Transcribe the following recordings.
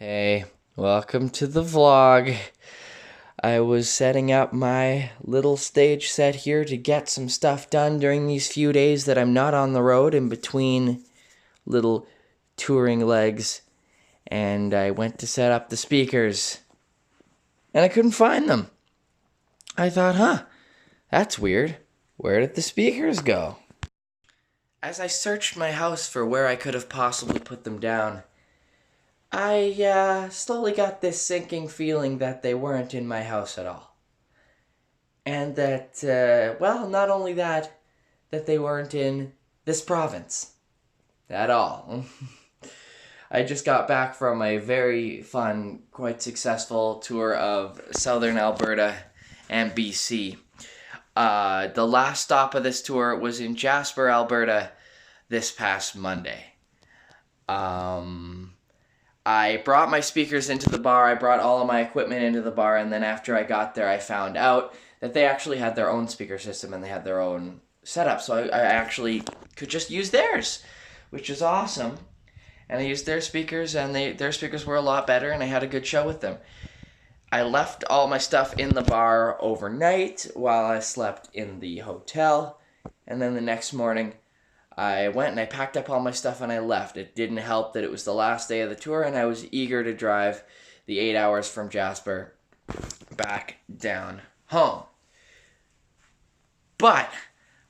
Hey, welcome to the vlog. I was setting up my little stage set here to get some stuff done during these few days that I'm not on the road in between little touring legs. And I went to set up the speakers. And I couldn't find them. I thought, that's weird. Where did the speakers go? As I searched my house for where I could have possibly put them down, I slowly got this sinking feeling that they weren't in my house at all. And that, not only that, that they weren't in this province at all. I just got back from a very fun, quite successful tour of southern Alberta and BC. The last stop of this tour was in Jasper, Alberta, this past Monday. I brought my speakers into the bar, I brought all of my equipment into the bar, and then after I got there, I found out that they actually had their own speaker system and they had their own setup, so I actually could just use theirs, which is awesome. And I used their speakers, and their speakers were a lot better, and I had a good show with them. I left all my stuff in the bar overnight while I slept in the hotel, and then the next morning, I went and I packed up all my stuff and I left. It didn't help that it was the last day of the tour and I was eager to drive the 8 hours from Jasper back down home. But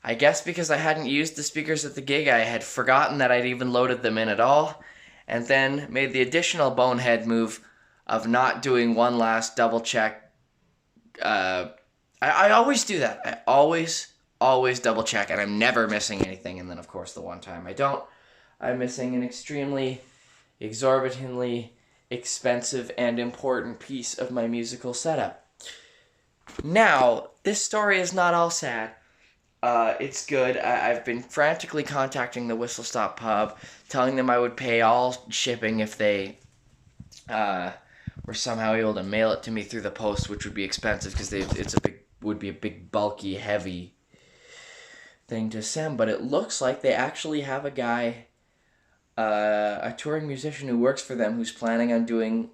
I guess because I hadn't used the speakers at the gig, I had forgotten that I'd even loaded them in at all, and then made the additional bonehead move of not doing one last double check. I always do that. I always double check, and I'm never missing anything. And then, of course, the one time I don't, I'm missing an extremely, exorbitantly expensive and important piece of my musical setup. Now, this story is not all sad. It's good. I've been frantically contacting the Whistle Stop Pub, telling them I would pay all shipping if they were somehow able to mail it to me through the post, which would be expensive because would be a big, bulky, heavy thing to send. But it looks like they actually have a guy, a touring musician who works for them, who's planning on doing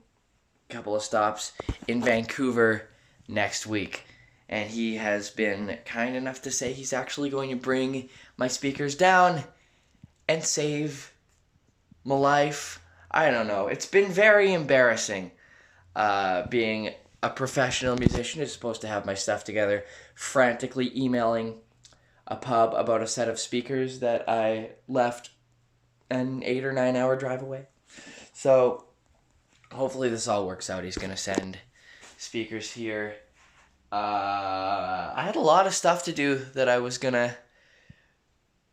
a couple of stops in Vancouver next week. And he has been kind enough to say he's actually going to bring my speakers down and save my life. I don't know. It's been very embarrassing being a professional musician who's supposed to have my stuff together, frantically emailing a pub about a set of speakers that I left an 8 or 9 hour drive away. So hopefully this all works out. He's going to send speakers here. I had a lot of stuff to do that I was going to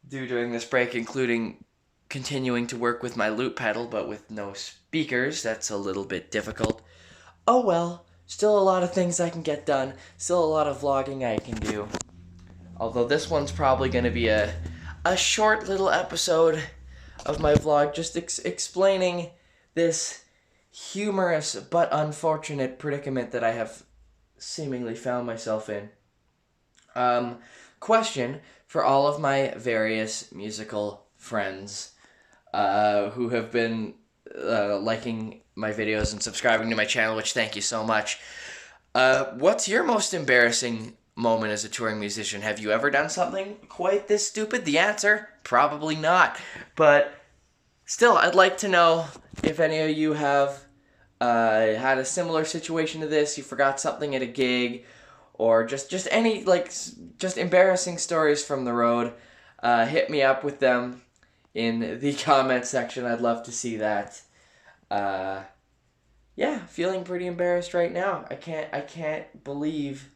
do during this break, including continuing to work with my loop pedal, but with no speakers. That's a little bit difficult. Oh well, still a lot of things I can get done. Still a lot of vlogging I can do. Although this one's probably going to be a short little episode of my vlog just explaining this humorous but unfortunate predicament that I have seemingly found myself in. Question for all of my various musical friends who have been liking my videos and subscribing to my channel, which thank you so much. What's your most embarrassing moment as a touring musician? Have you ever done something quite this stupid? The answer, probably not. But still, I'd like to know if any of you have had a similar situation to this. You forgot something at a gig, or just any just embarrassing stories from the road. Hit me up with them in the comment section. I'd love to see that. Feeling pretty embarrassed right now. I can't believe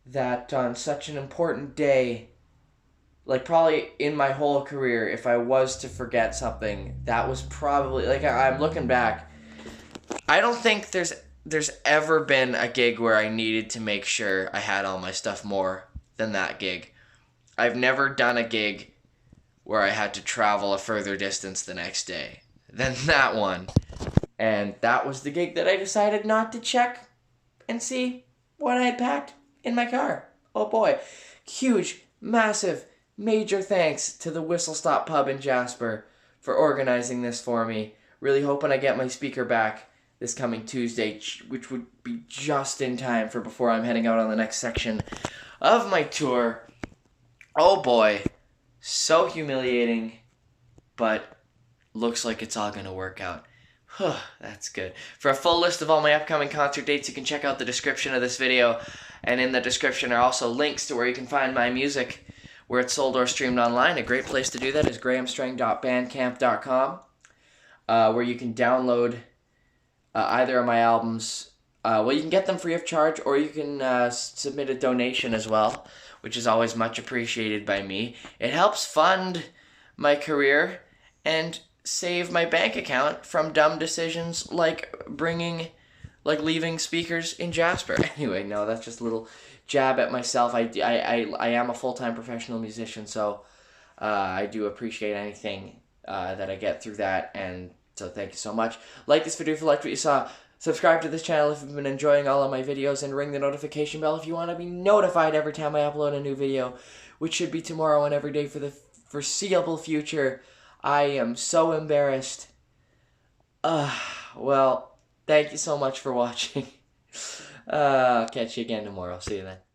that on such an important day, like probably in my whole career, if I was to forget something, that was probably, I'm looking back, I don't think there's ever been a gig where I needed to make sure I had all my stuff more than that gig. I've never done a gig where I had to travel a further distance the next day than that one. And that was the gig that I decided not to check and see what I had packed in my car. Oh boy. Huge, massive, major thanks to the Whistle Stop Pub in Jasper for organizing this for me. Really hoping I get my speaker back this coming Tuesday, which would be just in time for before I'm heading out on the next section of my tour. Oh boy, so humiliating, but looks like it's all going to work out. That's good. For a full list of all my upcoming concert dates, you can check out the description of this video. And in the description are also links to where you can find my music, where it's sold or streamed online. A great place to do that is grahamstrang.bandcamp.com, where you can download either of my albums. Well, you can get them free of charge, or you can submit a donation as well, which is always much appreciated by me. It helps fund my career and save my bank account from dumb decisions like leaving speakers in Jasper. Anyway, no, that's just a little jab at myself. I am a full-time professional musician, so I do appreciate anything that I get through that, and so thank you so much. Like this video if you liked what you saw. Subscribe to this channel if you've been enjoying all of my videos, and ring the notification bell if you want to be notified every time I upload a new video, which should be tomorrow and every day for the foreseeable future. I am so embarrassed. Well, thank you so much for watching. I'll catch you again tomorrow. See you then.